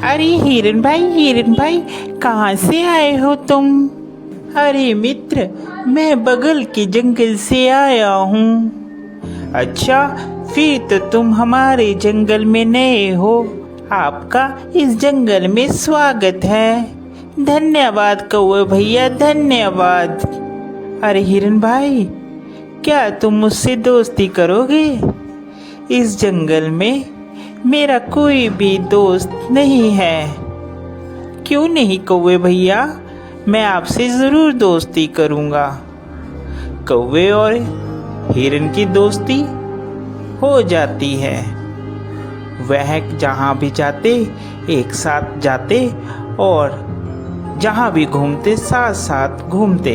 अरे हिरन भाई कहाँ से आए हो तुम? अरे मित्र, मैं बगल के जंगल से आया हूँ। अच्छा, फिर तो तुम हमारे जंगल में नए हो। आपका इस जंगल में स्वागत है। धन्यवाद कौवे भैया, धन्यवाद। अरे हिरन भाई, क्या तुम मुझसे दोस्ती करोगे? इस जंगल में मेरा कोई भी दोस्त नहीं है। क्यों नहीं कौवे भैया, मैं आपसे ज़रूर दोस्ती करूँगा। कौवे और हिरन की दोस्ती हो जाती है। वह जहाँ भी जाते एक साथ जाते और जहाँ भी घूमते साथ साथ घूमते।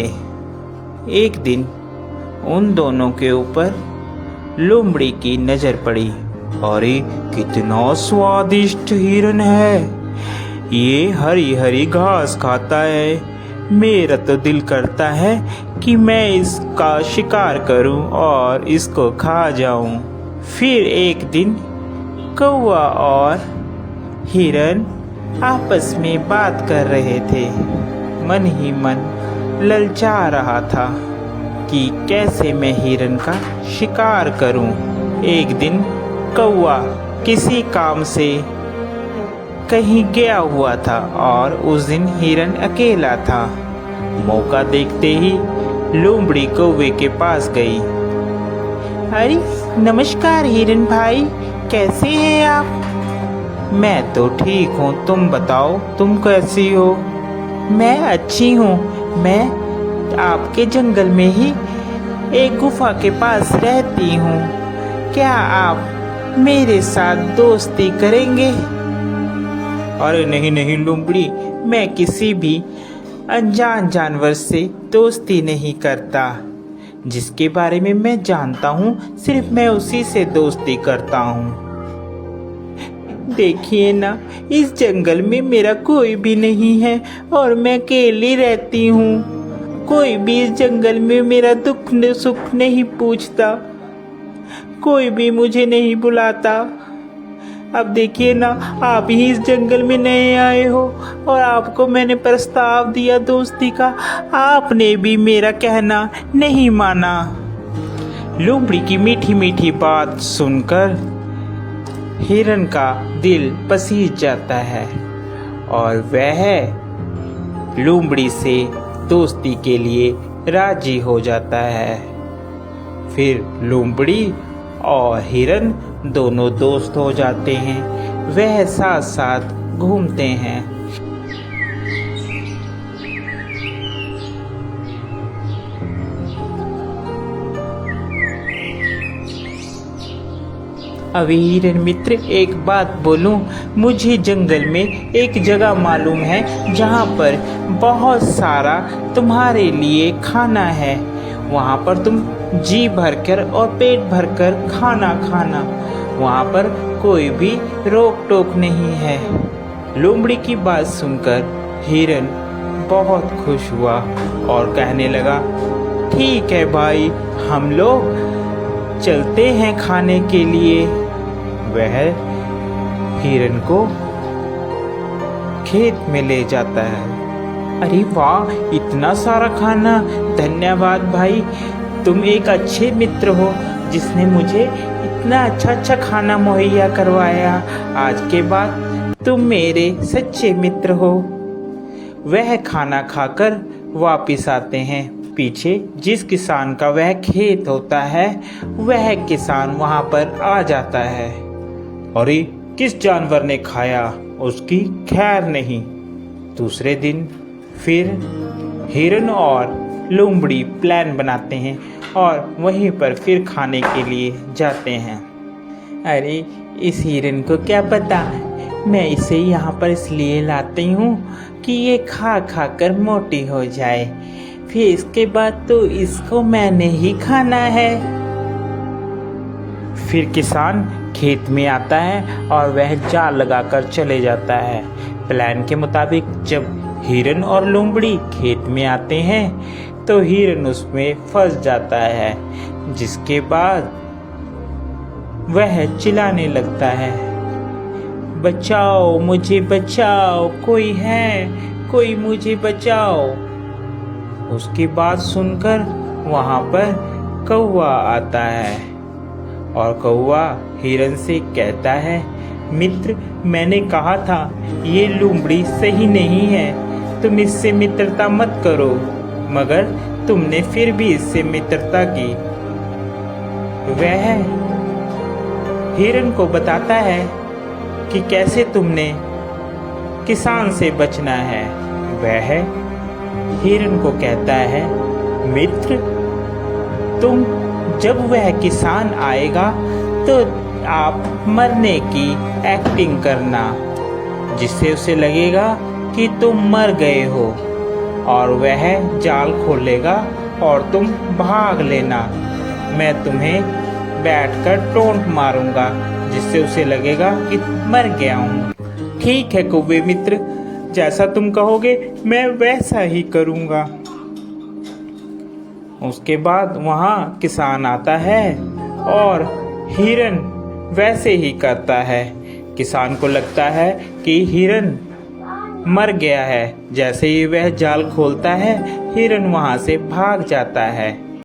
एक दिन उन दोनों के ऊपर लोमड़ी की नज़र पड़ी। अरे कितना स्वादिष्ट हिरन है, ये हरी हरी घास खाता है। मेरा तो दिल करता है कि मैं इसका शिकार करूं और इसको खा जाऊं। फिर एक दिन कौवा और हिरन आपस में बात कर रहे थे। मन ही मन ललचा रहा था कि कैसे मैं हिरन का शिकार करूं। एक दिन कौवा किसी काम से कहीं गया हुआ था और उस दिन हिरन अकेला था। मौका देखते ही लोमड़ी कौवे के पास गई। अरे नमस्कार हिरन भाई, कैसे हैं आप? मैं तो ठीक हूँ, तुम बताओ तुम कैसी हो? मैं अच्छी हूँ। मैं आपके जंगल में ही एक गुफा के पास रहती हूँ। क्या आप मेरे साथ दोस्ती करेंगे? अरे नहीं नहीं लोमड़ी, मैं किसी भी अनजान जानवर से दोस्ती नहीं करता। जिसके बारे में मैं जानता हूँ सिर्फ मैं उसी से दोस्ती करता हूँ। देखिए ना, इस जंगल में मेरा कोई भी नहीं है और मैं अकेली रहती हूँ। कोई भी इस जंगल में मेरा दुख सुख नहीं पूछता, कोई भी मुझे नहीं बुलाता। अब देखिए ना, आप ही इस जंगल में नए आए हो और आपको मैंने प्रस्ताव दिया दोस्ती का, आपने भी मेरा कहना नहीं माना। लोमड़ी की मीठी मीठी बात सुनकर हिरन का दिल पसीज जाता है और वह लोमड़ी से दोस्ती के लिए राजी हो जाता है। फिर लोमड़ी और हिरन दोनों दोस्त हो जाते हैं। वह साथ साथ घूमते हैं। अभी हिरन मित्र, एक बात बोलूं, मुझे जंगल में एक जगह मालूम है जहां पर बहुत सारा तुम्हारे लिए खाना है। वहां पर तुम जी भरकर और पेट भरकर खाना खाना। वहां पर कोई भी रोक टोक नहीं है। लोमड़ी की बात सुनकर हिरन बहुत खुश हुआ और कहने लगा, ठीक है भाई, हम लोग चलते हैं खाने के लिए। वह हिरन को खेत में ले जाता है। अरे वाह, इतना सारा खाना! धन्यवाद भाई, तुम एक अच्छे मित्र हो जिसने मुझे इतना अच्छा खाना मुहैया करवाया। आज के बाद तुम मेरे सच्चे मित्र हो। वह खाना खाकर वापिस आते हैं। पीछे जिस किसान का वह खेत होता है, वह किसान वहां पर आ जाता है। अरे किस जानवर ने खाया, उसकी खैर नहीं। दूसरे दिन फिर हिरन और लोमड़ी प्लान बनाते हैं और वहीं पर फिर खाने के लिए जाते हैं। अरे इस हिरन को क्या पता, मैं इसे यहाँ पर इसलिए लाती हूँ कि ये खा खा कर मोटी हो जाए, फिर इसके बाद तो इसको मैंने ही खाना है। फिर किसान खेत में आता है और वह जाल लगाकर चले जाता है। प्लान के मुताबिक जब हिरन और लोमड़ी खेत में आते हैं तो हिरन उसमें फंस जाता है, जिसके बाद वह चिल्लाने लगता है, बचाओ, मुझे बचाओ, कोई है, कोई मुझे बचाओ। उसकी बात सुनकर वहां पर कौवा आता है और कौवा हिरन से कहता है, मित्र, मैंने कहा था ये लोमड़ी सही नहीं है, तुम इससे मित्रता मत करो, मगर तुमने फिर भी इससे मित्रता की। वह हिरन को बताता है कि कैसे तुमने किसान से बचना है। वह हिरन को कहता है, मित्र, तुम जब वह किसान आएगा तो आप मरने की एक्टिंग करना, जिससे उसे लगेगा कि तुम मर गए हो, और वह जाल खोलेगा और तुम भाग लेना। मैं तुम्हें बैठकर टोंट मारूंगा, जिससे उसे लगेगा कि मर गया हूँ। ठीक है कौवे मित्र, जैसा तुम कहोगे मैं वैसा ही करूँगा। उसके बाद वहाँ किसान आता है और हिरन वैसे ही करता है। किसान को लगता है कि हिरन मर गया है। जैसे ही वह जाल खोलता है, हिरन वहाँ से भाग जाता है।